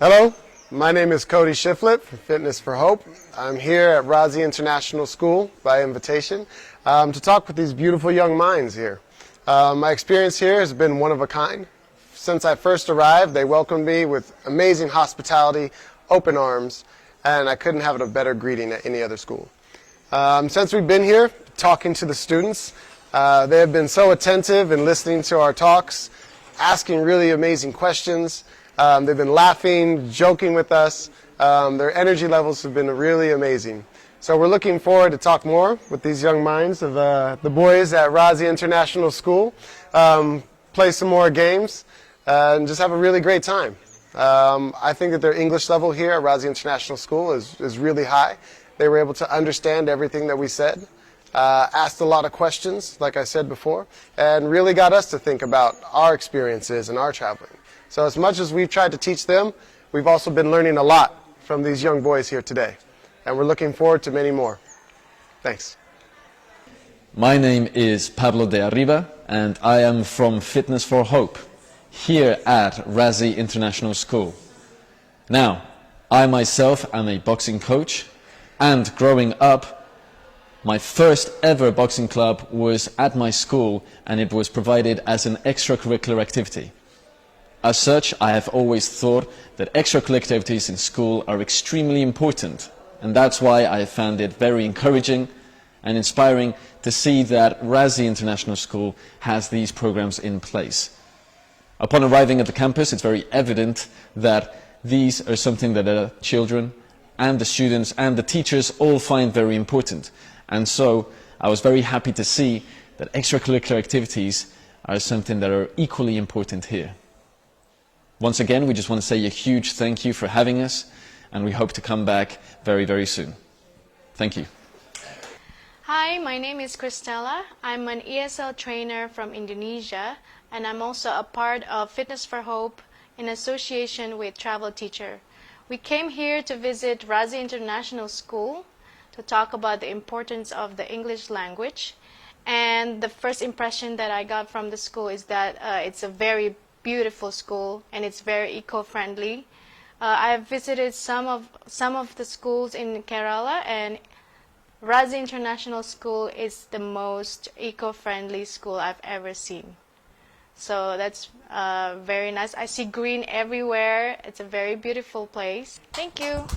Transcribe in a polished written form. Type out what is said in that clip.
Hello, my name is Kodi Shiflet from Fitness for Hope. I'm here at Razi International School by invitation to talk with these beautiful young minds here. My experience here has been one of a kind. Since I first arrived, they welcomed me with amazing hospitality, open arms, and I couldn't have a better greeting at any other school. Since we've been here talking to the students, they have been so attentive in listening to our talks, asking really amazing questions. They've been laughing, joking with us. Their energy levels have been really amazing. So we're looking forward to talk more with these young minds of the boys at Razi International School, play some more games, and just have a really great time. I think that their English level here at Razi International School is really high. They were able to understand everything that we said, asked a lot of questions, like I said before, and really got us to think about our experiences and our traveling. So as much as we've tried to teach them, we've also been learning a lot from these young boys here today. And we're looking forward to many more. Thanks. My name is Pablo De Arriba, and I am from Fitness for Hope, here at Razi International School. Now, I myself am a boxing coach, and growing up, my first ever boxing club was at my school, and it was provided as an extracurricular activity. As such, I have always thought that extracurricular activities in school are extremely important, and that's why I found it very encouraging and inspiring to see that Razi International School has these programs in place. Upon arriving at the campus, it's very evident that these are something that the children and the students and the teachers all find very important. And so I was very happy to see that extracurricular activities are something that are equally important here. Once again, we just want to say a huge thank you for having us, and we hope to come back very, very soon. Thank you. Hi, my name is Christela. I'm an ESL trainer from Indonesia, and I'm also a part of Fitness for Hope in association with Travel Teacher. We came here to visit Razi International School to talk about the importance of the English language. And the first impression that I got from the school is that it's a very beautiful school and it's very eco-friendly. I've visited some of the schools in Kerala, and Razi International School is the most eco-friendly school I've ever seen. So that's very nice. I see green everywhere. It's a very beautiful place. Thank you.